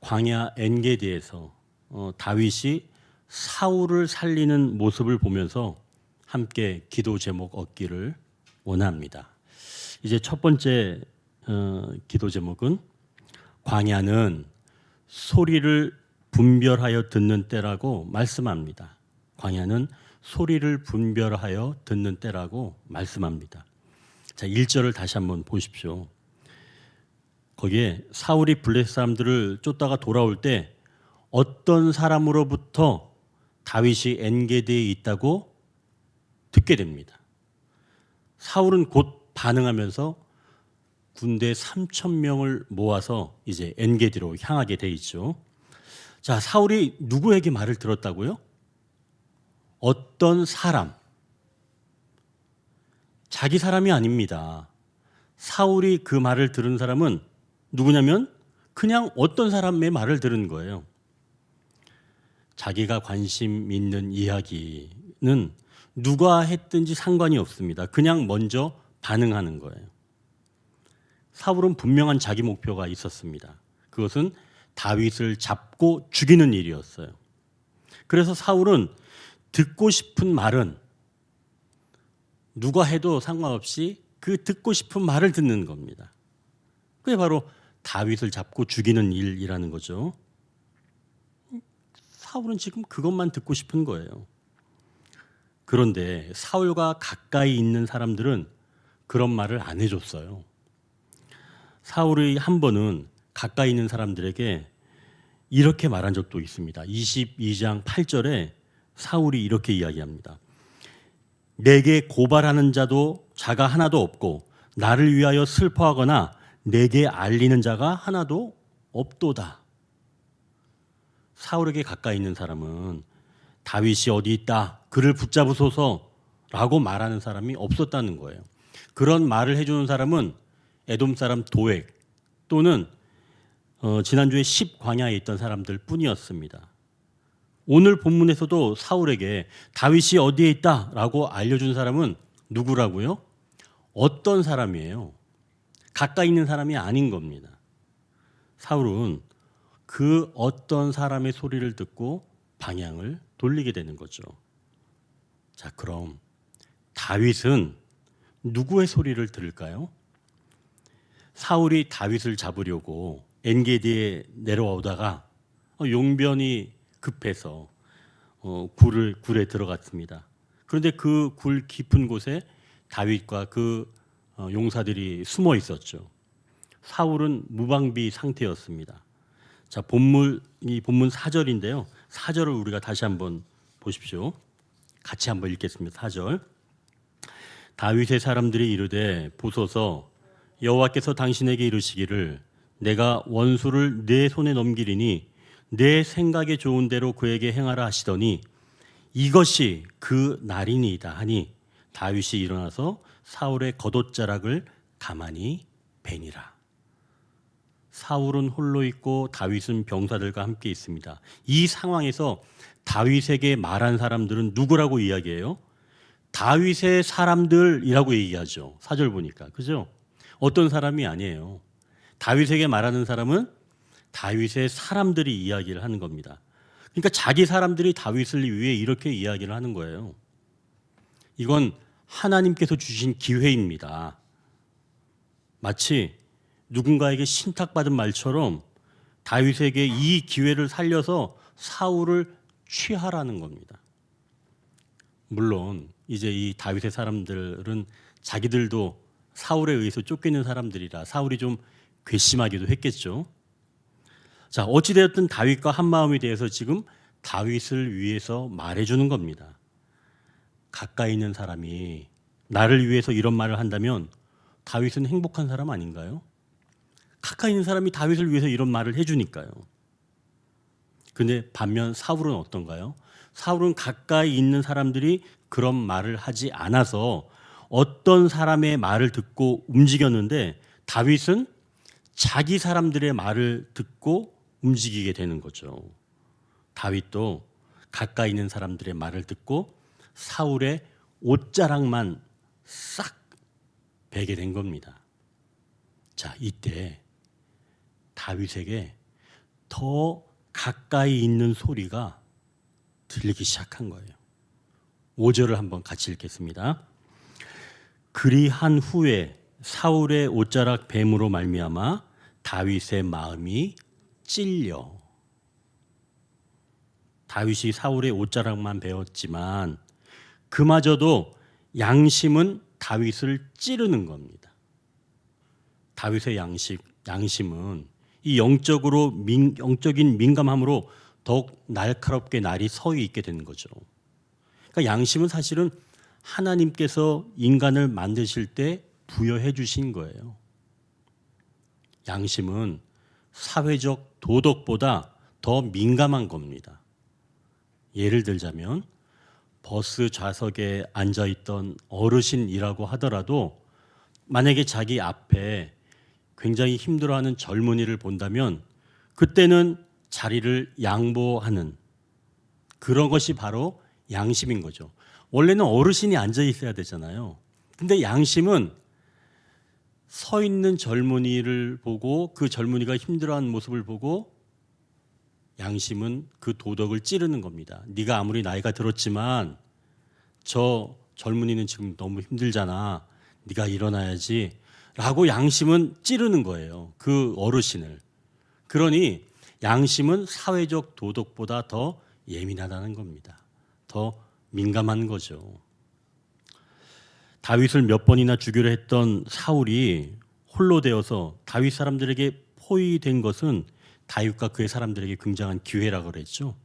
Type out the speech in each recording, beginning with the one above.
광야 엔게디에서 다윗이 사울을 살리는 모습을 보면서 함께 기도 제목 얻기를 원합니다. 이제 첫 번째 기도 제목은 광야는 소리를 분별하여 듣는 때라고 말씀합니다. 광야는 소리를 분별하여 듣는 때라고 말씀합니다. 자, 1절을 다시 한번 보십시오. 거기에 사울이 블레셋 사람들을 쫓다가 돌아올 때 어떤 사람으로부터 다윗이 엔게디에 있다고 듣게 됩니다. 사울은 곧 반응하면서 군대 3,000명을 모아서 이제 엔게디로 향하게 돼 있죠. 자, 사울이 누구에게 말을 들었다고요? 어떤 사람. 자기 사람이 아닙니다. 사울이 그 말을 들은 사람은 누구냐면 그냥 어떤 사람의 말을 들은 거예요. 자기가 관심 있는 이야기는 누가 했든지 상관이 없습니다. 그냥 먼저 반응하는 거예요. 사울은 분명한 자기 목표가 있었습니다. 그것은 다윗을 잡고 죽이는 일이었어요. 그래서 사울은 듣고 싶은 말은 누가 해도 상관없이 그 듣고 싶은 말을 듣는 겁니다. 그게 바로 다윗을 잡고 죽이는 일이라는 거죠. 사울은 지금 그것만 듣고 싶은 거예요. 그런데 사울과 가까이 있는 사람들은 그런 말을 안 해줬어요. 사울이 한 번은 가까이 있는 사람들에게 이렇게 말한 적도 있습니다. 22장 8절에 사울이 이렇게 이야기합니다. 내게 고발하는 자가 하나도 없고 나를 위하여 슬퍼하거나 내게 알리는 자가 하나도 없도다. 사울에게 가까이 있는 사람은 다윗이 어디 있다, 그를 붙잡으소서라고 말하는 사람이 없었다는 거예요. 그런 말을 해주는 사람은 에돔 사람 도액 또는 지난주에 10광야에 있던 사람들 뿐이었습니다. 오늘 본문에서도 사울에게 다윗이 어디에 있다라고 알려준 사람은 누구라고요? 어떤 사람이에요? 가까이 있는 사람이 아닌 겁니다. 사울은 그 어떤 사람의 소리를 듣고 방향을 돌리게 되는 거죠. 자, 그럼 다윗은 누구의 소리를 들을까요? 사울이 다윗을 잡으려고 엔게디에 내려오다가 용변이 급해서 굴에 들어갔습니다. 그런데 그 굴 깊은 곳에 다윗과 그 용사들이 숨어 있었죠. 사울은 무방비 상태였습니다. 자, 이 본문 4절인데요. 4절을 우리가 다시 한번 보십시오. 같이 한번 읽겠습니다. 4절. 다윗의 사람들이 이르되 보소서 여호와께서 당신에게 이르시기를 내가 원수를 내 손에 넘기리니 내 생각에 좋은 대로 그에게 행하라 하시더니 이것이 그 날이니이다 하니 다윗이 일어나서 사울의 겉옷자락을 가만히 베니라. 사울은 홀로 있고 다윗은 병사들과 함께 있습니다. 이 상황에서 다윗에게 말한 사람들은 누구라고 이야기해요? 다윗의 사람들이라고 얘기하죠. 4절 보니까. 그죠? 어떤 사람이 아니에요. 다윗에게 말하는 사람은 다윗의 사람들이 이야기를 하는 겁니다. 그러니까 자기 사람들이 다윗을 위해 이렇게 이야기를 하는 거예요. 이건 하나님께서 주신 기회입니다. 마치 누군가에게 신탁받은 말처럼 다윗에게 이 기회를 살려서 사울을 취하라는 겁니다. 물론 이제 이 다윗의 사람들은 자기들도 사울에 의해서 쫓기는 사람들이라 사울이 좀 괘씸하기도 했겠죠. 자, 어찌되었든 다윗과 한마음이 되어서 지금 다윗을 위해서 말해주는 겁니다. 가까이 있는 사람이 나를 위해서 이런 말을 한다면 다윗은 행복한 사람 아닌가요? 가까이 있는 사람이 다윗을 위해서 이런 말을 해주니까요. 근데 반면 사울은 어떤가요? 사울은 가까이 있는 사람들이 그런 말을 하지 않아서 어떤 사람의 말을 듣고 움직였는데 다윗은 자기 사람들의 말을 듣고 움직이게 되는 거죠. 다윗도 가까이 있는 사람들의 말을 듣고 사울의 옷자락만 싹 베게 된 겁니다. 자, 이때 다윗에게 더 가까이 있는 소리가 들리기 시작한 거예요. 5절을 한번 같이 읽겠습니다. 그리한 후에 사울의 옷자락 뱀으로 말미암아 다윗의 마음이 찔려. 다윗이 사울의 옷자락만 베었지만 그마저도 양심은 다윗을 찌르는 겁니다. 다윗의 양심은 이 영적인 민감함으로 더욱 날카롭게 날이 서 있게 되는 거죠. 그러니까 양심은 사실은 하나님께서 인간을 만드실 때 부여해 주신 거예요. 양심은 사회적 도덕보다 더 민감한 겁니다. 예를 들자면 버스 좌석에 앉아있던 어르신이라고 하더라도 만약에 자기 앞에 굉장히 힘들어하는 젊은이를 본다면 그때는 자리를 양보하는 그런 것이 바로 양심인 거죠. 원래는 어르신이 앉아 있어야 되잖아요. 근데 양심은 서 있는 젊은이를 보고 그 젊은이가 힘들어하는 모습을 보고 양심은 그 도덕을 찌르는 겁니다. 네가 아무리 나이가 들었지만 저 젊은이는 지금 너무 힘들잖아. 네가 일어나야지. 라고 양심은 찌르는 거예요. 그 어르신을. 그러니 양심은 사회적 도덕보다 더 예민하다는 겁니다. 더 민감한 거죠. 다윗을 몇 번이나 죽이려 했던 사울이 홀로 되어서 다윗 사람들에게 포위된 것은 다윗과 그의 사람들에게 굉장한 기회라고 그랬죠.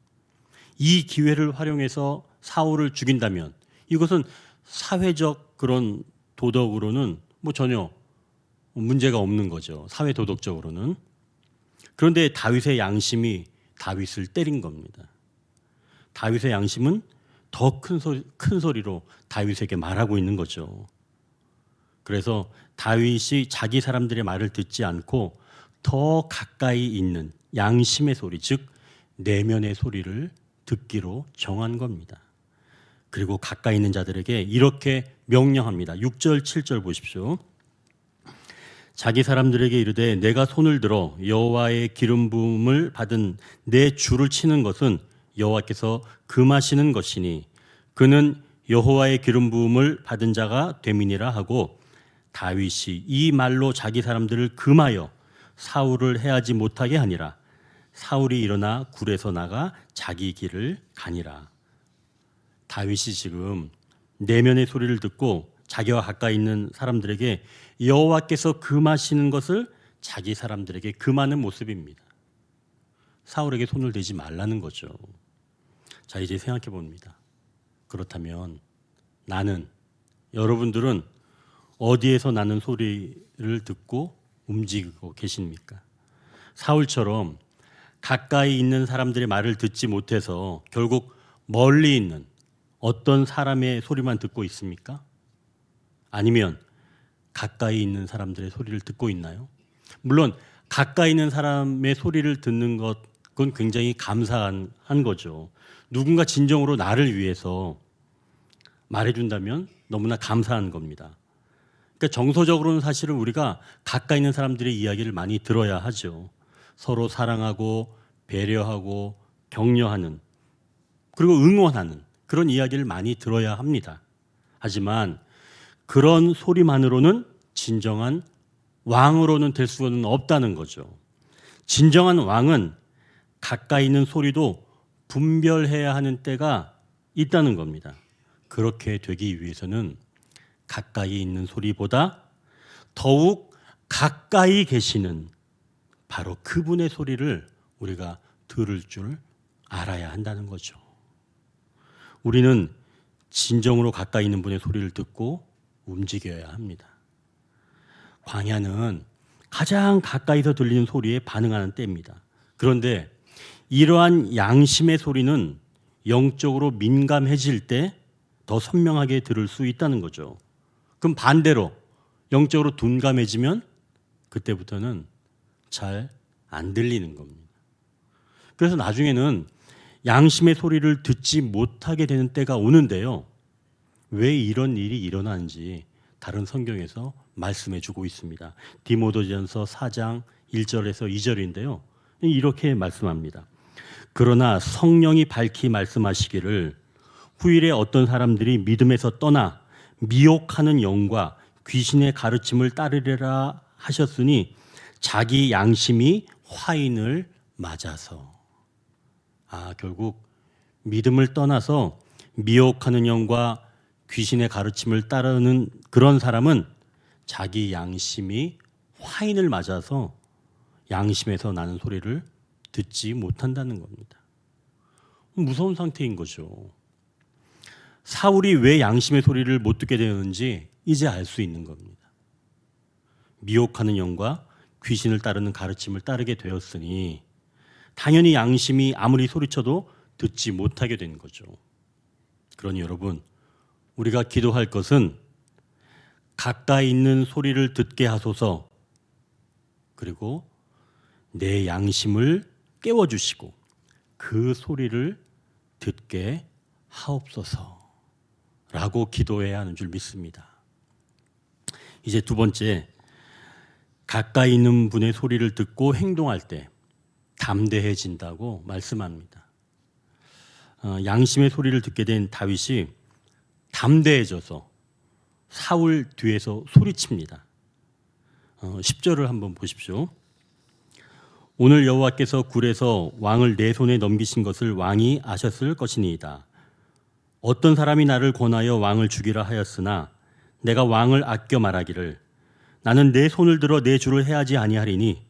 이 기회를 활용해서 사울을 죽인다면 이것은 사회적 그런 도덕으로는 뭐 전혀 문제가 없는 거죠. 사회 도덕적으로는. 그런데 다윗의 양심이 다윗을 때린 겁니다. 다윗의 양심은 더 큰 소리로 다윗에게 말하고 있는 거죠. 그래서 다윗이 자기 사람들의 말을 듣지 않고 더 가까이 있는 양심의 소리, 즉 내면의 소리를 듣기로 정한 겁니다. 그리고 가까이 있는 자들에게 이렇게 명령합니다. 6절, 7절 보십시오. 자기 사람들에게 이르되 내가 손을 들어 여호와의 기름 부음을 받은 내 주를 치는 것은 여호와께서 금하시는 것이니 그는 여호와의 기름 부음을 받은 자가 됨이니라 하고 다윗이 이 말로 자기 사람들을 금하여 사울을 해하지 못하게 하니라. 사울이 일어나 굴에서 나가 자기 길을 가니라. 다윗이 지금 내면의 소리를 듣고 자기와 가까이 있는 사람들에게 여호와께서 금하시는 것을 자기 사람들에게 금하는 모습입니다. 사울에게 손을 대지 말라는 거죠. 자, 이제 생각해 봅니다. 그렇다면 나는, 여러분들은 어디에서 나는 소리를 듣고 움직이고 계십니까? 사울처럼 가까이 있는 사람들의 말을 듣지 못해서 결국 멀리 있는 어떤 사람의 소리만 듣고 있습니까? 아니면 가까이 있는 사람들의 소리를 듣고 있나요? 물론 가까이 있는 사람의 소리를 듣는 것은 굉장히 감사한 거죠. 누군가 진정으로 나를 위해서 말해준다면 너무나 감사한 겁니다. 그러니까 정서적으로는 사실은 우리가 가까이 있는 사람들의 이야기를 많이 들어야 하죠. 서로 사랑하고 배려하고 격려하는 그리고 응원하는 그런 이야기를 많이 들어야 합니다. 하지만 그런 소리만으로는 진정한 왕으로는 될 수는 없다는 거죠. 진정한 왕은 가까이 있는 소리도 분별해야 하는 때가 있다는 겁니다. 그렇게 되기 위해서는 가까이 있는 소리보다 더욱 가까이 계시는 바로 그분의 소리를 우리가 들을 줄 알아야 한다는 거죠. 우리는 진정으로 가까이 있는 분의 소리를 듣고 움직여야 합니다. 광야는 가장 가까이서 들리는 소리에 반응하는 때입니다. 그런데 이러한 양심의 소리는 영적으로 민감해질 때 더 선명하게 들을 수 있다는 거죠. 그럼 반대로 영적으로 둔감해지면 그때부터는 잘 안 들리는 겁니다. 그래서 나중에는 양심의 소리를 듣지 못하게 되는 때가 오는데요. 왜 이런 일이 일어나는지 다른 성경에서 말씀해 주고 있습니다. 디모데전서 4장 1절에서 2절인데요. 이렇게 말씀합니다. 그러나 성령이 밝히 말씀하시기를 후일에 어떤 사람들이 믿음에서 떠나 미혹하는 영과 귀신의 가르침을 따르리라 하셨으니 자기 양심이 화인을 맞아서. 결국 믿음을 떠나서 미혹하는 영과 귀신의 가르침을 따르는 그런 사람은 자기 양심이 화인을 맞아서 양심에서 나는 소리를 듣지 못한다는 겁니다. 무서운 상태인 거죠. 사울이 왜 양심의 소리를 못 듣게 되었는지 이제 알 수 있는 겁니다. 미혹하는 영과 귀신을 따르는 가르침을 따르게 되었으니 당연히 양심이 아무리 소리쳐도 듣지 못하게 된 거죠. 그러니 여러분, 우리가 기도할 것은 가까이 있는 소리를 듣게 하소서, 그리고 내 양심을 깨워주시고 그 소리를 듣게 하옵소서 라고 기도해야 하는 줄 믿습니다. 이제 두 번째, 가까이 있는 분의 소리를 듣고 행동할 때 담대해진다고 말씀합니다. 양심의 소리를 듣게 된 다윗이 담대해져서 사울 뒤에서 소리칩니다. 10절을 한번 보십시오. 오늘 여호와께서 굴에서 왕을 내 손에 넘기신 것을 왕이 아셨을 것이니이다. 어떤 사람이 나를 권하여 왕을 죽이라 하였으나 내가 왕을 아껴 말하기를 나는 내 손을 들어 내 주를 해하지 아니하리니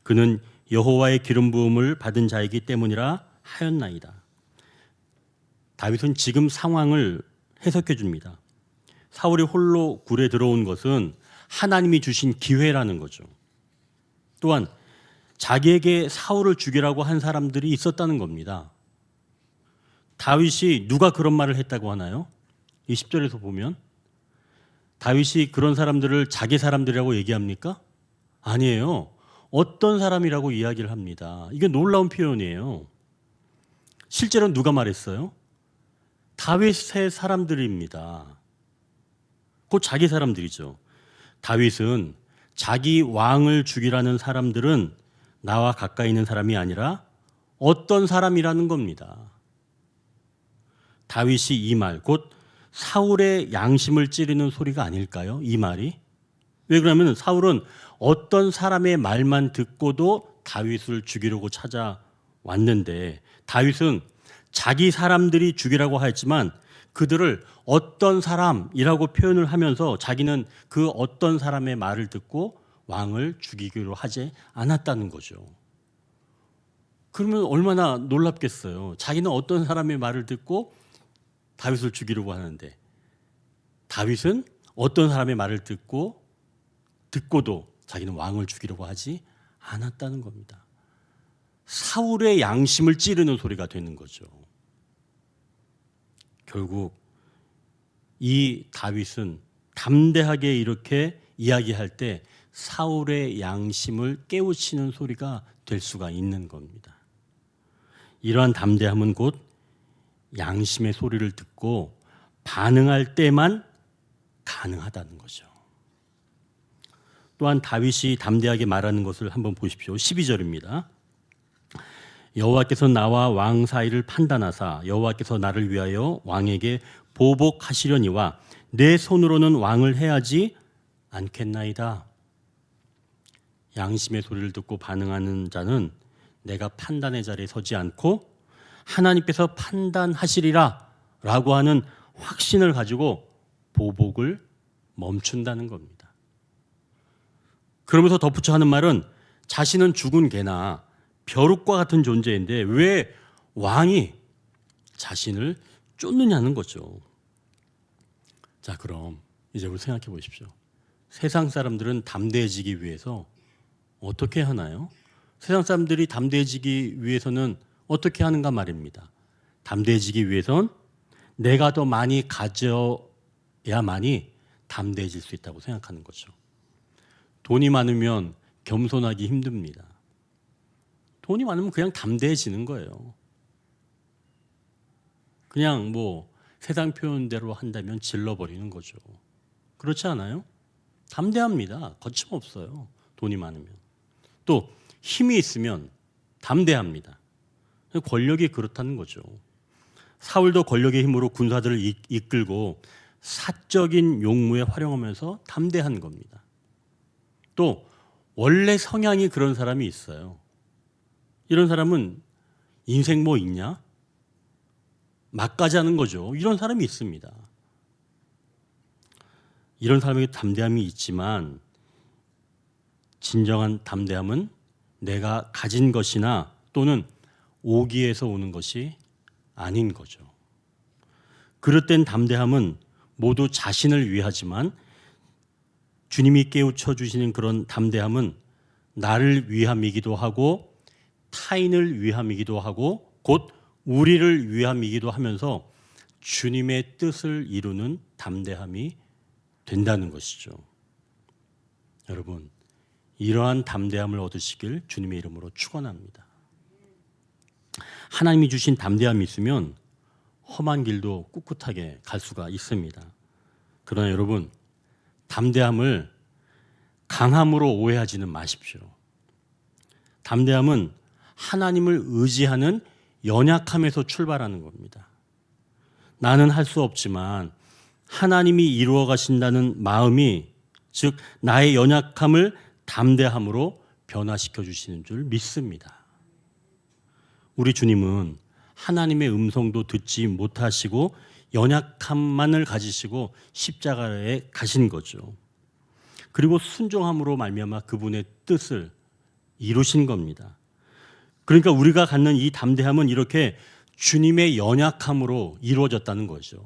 그는 여호와의 기름 부음을 받은 자이기 때문이라 하였나이다. 다윗은 지금 상황을 해석해 줍니다. 사울이 홀로 굴에 들어온 것은 하나님이 주신 기회라는 거죠. 또한 자기에게 사울을 죽이라고 한 사람들이 있었다는 겁니다. 다윗이 누가 그런 말을 했다고 하나요? 이 10절에서 보면 다윗이 그런 사람들을 자기 사람들이라고 얘기합니까? 아니에요. 어떤 사람이라고 이야기를 합니다. 이게 놀라운 표현이에요. 실제로 누가 말했어요? 다윗의 사람들입니다. 곧 자기 사람들이죠. 다윗은 자기 왕을 죽이라는 사람들은 나와 가까이 있는 사람이 아니라 어떤 사람이라는 겁니다. 다윗이 이 말, 곧 사울의 양심을 찌르는 소리가 아닐까요? 이 말이. 왜 그러냐면 사울은 어떤 사람의 말만 듣고도 다윗을 죽이려고 찾아왔는데 다윗은 자기 사람들이 죽이라고 하였지만 그들을 어떤 사람이라고 표현을 하면서 자기는 그 어떤 사람의 말을 듣고 왕을 죽이기로 하지 않았다는 거죠. 그러면 얼마나 놀랍겠어요. 자기는 어떤 사람의 말을 듣고 다윗을 죽이려고 하는데 다윗은 어떤 사람의 말을 듣고도 자기는 왕을 죽이려고 하지 않았다는 겁니다. 사울의 양심을 찌르는 소리가 되는 거죠. 결국 이 다윗은 담대하게 이렇게 이야기할 때 사울의 양심을 깨우치는 소리가 될 수가 있는 겁니다. 이러한 담대함은 곧 양심의 소리를 듣고 반응할 때만 가능하다는 거죠. 또한 다윗이 담대하게 말하는 것을 한번 보십시오. 12절입니다. 여호와께서 나와 왕 사이를 판단하사 여호와께서 나를 위하여 왕에게 보복하시려니와 내 손으로는 왕을 해하지 않겠나이다. 양심의 소리를 듣고 반응하는 자는 내가 판단의 자리에 서지 않고 하나님께서 판단하시리라 라고 하는 확신을 가지고 보복을 멈춘다는 겁니다. 그러면서 덧붙여 하는 말은 자신은 죽은 개나 벼룩과 같은 존재인데 왜 왕이 자신을 쫓느냐는 거죠. 자, 그럼 이제 우리 생각해 보십시오. 세상 사람들은 담대해지기 위해서 어떻게 하나요? 세상 사람들이 담대해지기 위해서는 어떻게 하는가 말입니다. 담대해지기 위해선 내가 더 많이 가져야만이 담대해질 수 있다고 생각하는 거죠. 돈이 많으면 겸손하기 힘듭니다. 돈이 많으면 그냥 담대해지는 거예요. 그냥 세상 표현대로 한다면 질러버리는 거죠. 그렇지 않아요? 담대합니다. 거침없어요. 돈이 많으면. 또 힘이 있으면 담대합니다. 권력이 그렇다는 거죠. 사울도 권력의 힘으로 군사들을 이끌고 사적인 용무에 활용하면서 담대한 겁니다. 또 원래 성향이 그런 사람이 있어요. 이런 사람은 인생 뭐 있냐? 막 가자는 거죠. 이런 사람이 있습니다. 이런 사람에게 담대함이 있지만 진정한 담대함은 내가 가진 것이나 또는 오기에서 오는 것이 아닌 거죠. 그릇된 담대함은 모두 자신을 위하지만 주님이 깨우쳐 주시는 그런 담대함은 나를 위함이기도 하고 타인을 위함이기도 하고 곧 우리를 위함이기도 하면서 주님의 뜻을 이루는 담대함이 된다는 것이죠. 여러분, 이러한 담대함을 얻으시길 주님의 이름으로 축원합니다. 하나님이 주신 담대함이 있으면 험한 길도 꿋꿋하게 갈 수가 있습니다. 그러나 여러분, 담대함을 강함으로 오해하지는 마십시오. 담대함은 하나님을 의지하는 연약함에서 출발하는 겁니다. 나는 할 수 없지만 하나님이 이루어 가신다는 마음이, 즉 나의 연약함을 담대함으로 변화시켜 주시는 줄 믿습니다. 우리 주님은 하나님의 음성도 듣지 못하시고 연약함만을 가지시고 십자가에 가신 거죠. 그리고 순종함으로 말미암아 그분의 뜻을 이루신 겁니다. 그러니까 우리가 갖는 이 담대함은 이렇게 주님의 연약함으로 이루어졌다는 거죠.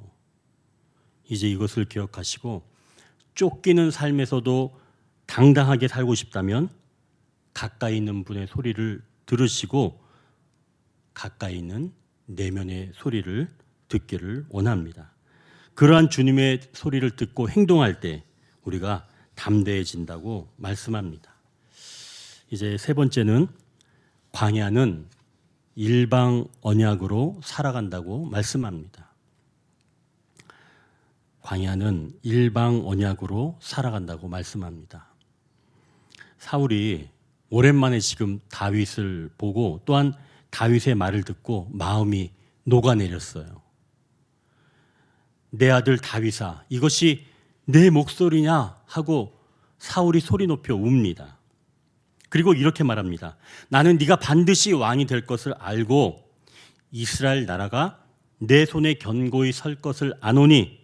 이제 이것을 기억하시고 쫓기는 삶에서도 당당하게 살고 싶다면 가까이 있는 분의 소리를 들으시고 가까이 있는 내면의 소리를 듣기를 원합니다. 그러한 주님의 소리를 듣고 행동할 때 우리가 담대해진다고 말씀합니다. 이제 세 번째는 광야는 일방 언약으로 살아간다고 말씀합니다. 광야는 일방 언약으로 살아간다고 말씀합니다. 사울이 오랜만에 지금 다윗을 보고 또한 다윗의 말을 듣고 마음이 녹아내렸어요. 내 아들 다윗아, 이것이 내 목소리냐 하고 사울이 소리 높여 웁니다. 그리고 이렇게 말합니다. 나는 네가 반드시 왕이 될 것을 알고 이스라엘 나라가 내 손에 견고히 설 것을 아노니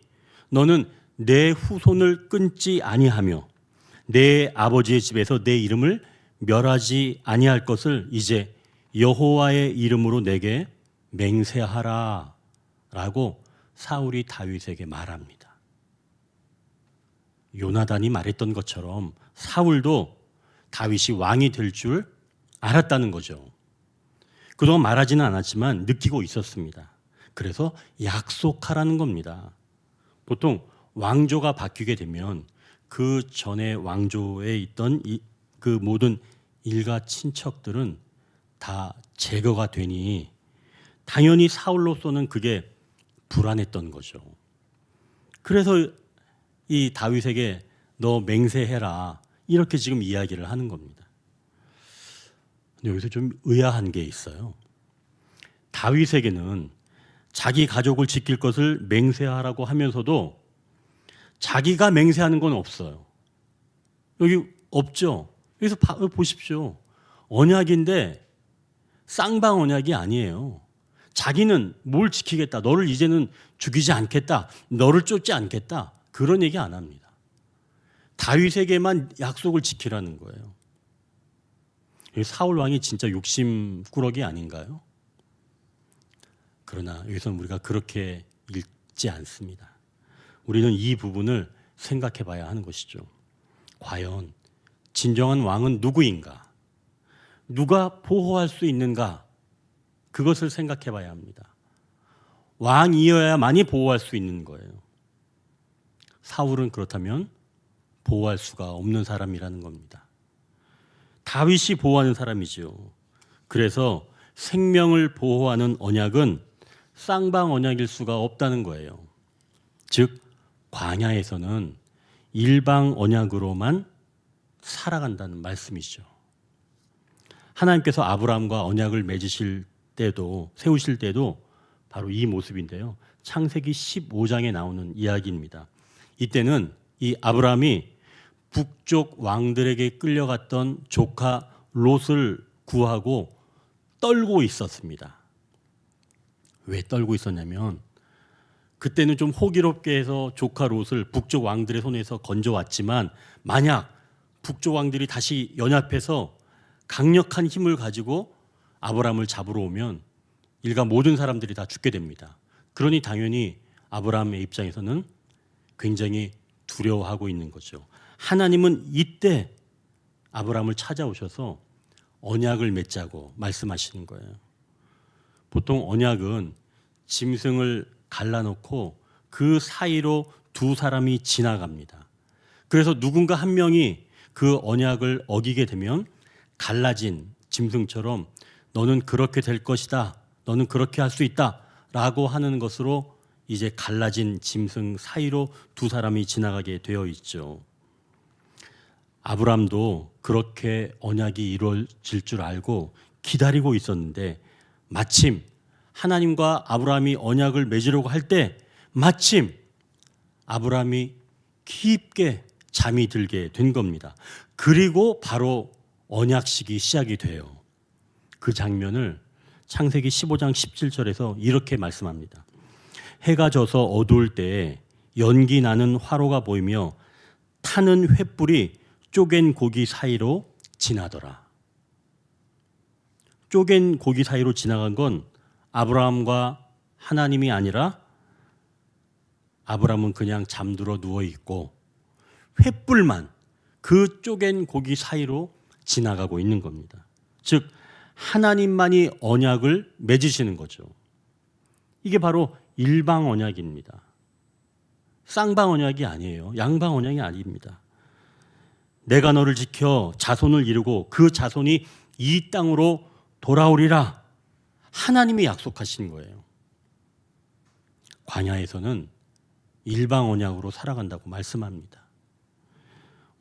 너는 내 후손을 끊지 아니하며 내 아버지의 집에서 내 이름을 멸하지 아니할 것을 이제 여호와의 이름으로 내게 맹세하라 라고 사울이 다윗에게 말합니다. 요나단이 말했던 것처럼 사울도 다윗이 왕이 될 줄 알았다는 거죠. 그동안 말하지는 않았지만 느끼고 있었습니다. 그래서 약속하라는 겁니다. 보통 왕조가 바뀌게 되면 그 전에 왕조에 있던 그 모든 일가 친척들은 다 제거가 되니 당연히 사울로서는 그게 불안했던 거죠. 그래서 이 다윗에게 너 맹세해라 이렇게 지금 이야기를 하는 겁니다. 근데 여기서 좀 의아한 게 있어요. 다윗에게는 자기 가족을 지킬 것을 맹세하라고 하면서도 자기가 맹세하는 건 없어요. 여기 없죠. 여기서 보십시오. 언약인데 쌍방 언약이 아니에요. 자기는 뭘 지키겠다. 너를 이제는 죽이지 않겠다. 너를 쫓지 않겠다. 그런 얘기 안 합니다. 다윗에게만 약속을 지키라는 거예요. 사울 왕이 진짜 욕심꾸러기 아닌가요? 그러나 여기서는 우리가 그렇게 읽지 않습니다. 우리는 이 부분을 생각해 봐야 하는 것이죠. 과연 진정한 왕은 누구인가? 누가 보호할 수 있는가? 그것을 생각해 봐야 합니다. 왕이어야만이 보호할 수 있는 거예요. 사울은 그렇다면 보호할 수가 없는 사람이라는 겁니다. 다윗이 보호하는 사람이죠. 그래서 생명을 보호하는 언약은 쌍방 언약일 수가 없다는 거예요. 즉 광야에서는 일방 언약으로만 살아간다는 말씀이죠. 하나님께서 아브라함과 언약을 맺으실 때도 세우실 때도 바로 이 모습인데요. 창세기 15장에 나오는 이야기입니다. 이때는 이 아브라함이 북쪽 왕들에게 끌려갔던 조카 롯을 구하고 떨고 있었습니다. 왜 떨고 있었냐면 그때는 좀 호기롭게 해서 조카 롯을 북쪽 왕들의 손에서 건져왔지만 만약 북쪽 왕들이 다시 연합해서 강력한 힘을 가지고 아브라함을 잡으러 오면 일가 모든 사람들이 다 죽게 됩니다. 그러니 당연히 아브라함의 입장에서는 굉장히 두려워하고 있는 거죠. 하나님은 이때 아브라함을 찾아오셔서 언약을 맺자고 말씀하시는 거예요. 보통 언약은 짐승을 갈라놓고 그 사이로 두 사람이 지나갑니다. 그래서 누군가 한 명이 그 언약을 어기게 되면 갈라진 짐승처럼 너는 그렇게 될 것이다. 너는 그렇게 할 수 있다. 라고 하는 것으로 이제 갈라진 짐승 사이로 두 사람이 지나가게 되어 있죠. 아브라함도 그렇게 언약이 이루어질 줄 알고 기다리고 있었는데 마침 하나님과 아브라함이 언약을 맺으려고 할 때 마침 아브라함이 깊게 잠이 들게 된 겁니다. 그리고 바로 언약식이 시작이 돼요. 그 장면을 창세기 15장 17절에서 이렇게 말씀합니다. 해가 져서 어두울 때에 연기 나는 화로가 보이며 타는 횃불이 쪼갠 고기 사이로 지나더라. 쪼갠 고기 사이로 지나간 건 아브라함과 하나님이 아니라 아브라함은 그냥 잠들어 누워 있고 횃불만 그 쪼갠 고기 사이로 지나가고 있는 겁니다. 즉 하나님만이 언약을 맺으시는 거죠. 이게 바로 일방 언약입니다. 쌍방 언약이 아니에요. 양방 언약이 아닙니다. 내가 너를 지켜 자손을 이루고 그 자손이 이 땅으로 돌아오리라. 하나님이 약속하신 거예요. 광야에서는 일방 언약으로 살아간다고 말씀합니다.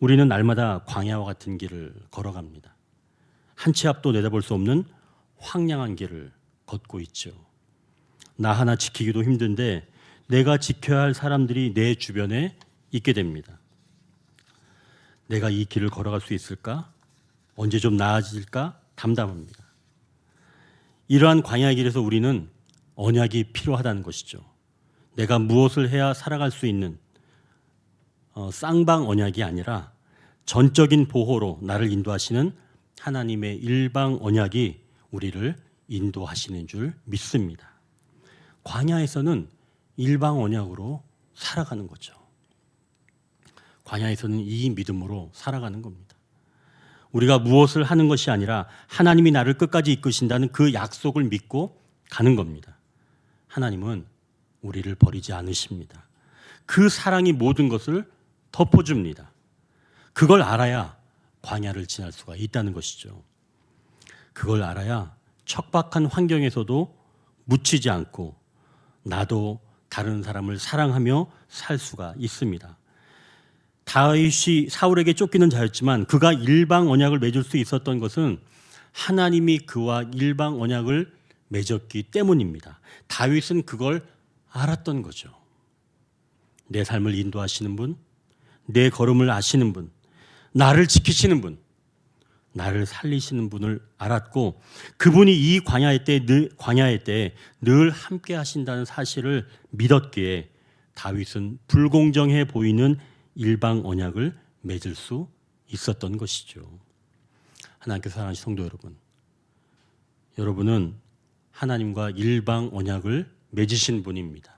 우리는 날마다 광야와 같은 길을 걸어갑니다. 한 치 앞도 내다볼 수 없는 황량한 길을 걷고 있죠. 나 하나 지키기도 힘든데 내가 지켜야 할 사람들이 내 주변에 있게 됩니다. 내가 이 길을 걸어갈 수 있을까? 언제 좀 나아질까? 담담합니다. 이러한 광야의 길에서 우리는 언약이 필요하다는 것이죠. 내가 무엇을 해야 살아갈 수 있는 쌍방 언약이 아니라 전적인 보호로 나를 인도하시는 하나님의 일방 언약이 우리를 인도하시는 줄 믿습니다. 광야에서는 일방 언약으로 살아가는 거죠. 광야에서는 이 믿음으로 살아가는 겁니다. 우리가 무엇을 하는 것이 아니라 하나님이 나를 끝까지 이끄신다는 그 약속을 믿고 가는 겁니다. 하나님은 우리를 버리지 않으십니다. 그 사랑이 모든 것을 덮어줍니다. 그걸 알아야 광야를 지날 수가 있다는 것이죠. 그걸 알아야 척박한 환경에서도 묻히지 않고 나도 다른 사람을 사랑하며 살 수가 있습니다. 다윗이 사울에게 쫓기는 자였지만 그가 일방 언약을 맺을 수 있었던 것은 하나님이 그와 일방 언약을 맺었기 때문입니다. 다윗은 그걸 알았던 거죠. 내 삶을 인도하시는 분, 내 걸음을 아시는 분, 나를 지키시는 분, 나를 살리시는 분을 알았고 그분이 이 광야의 때 늘 함께 하신다는 사실을 믿었기에 다윗은 불공정해 보이는 일방 언약을 맺을 수 있었던 것이죠. 하나님께서 사랑하시는 성도 여러분, 여러분은 하나님과 일방 언약을 맺으신 분입니다.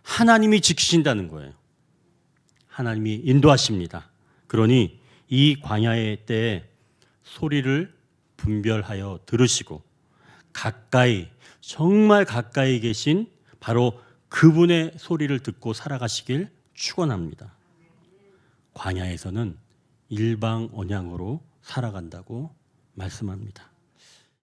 하나님이 지키신다는 거예요. 하나님이 인도하십니다. 그러니 이 광야의 때에 소리를 분별하여 들으시고 가까이, 정말 가까이 계신 바로 그분의 소리를 듣고 살아가시길 축원합니다. 광야에서는 일방 언약으로 살아간다고 말씀합니다.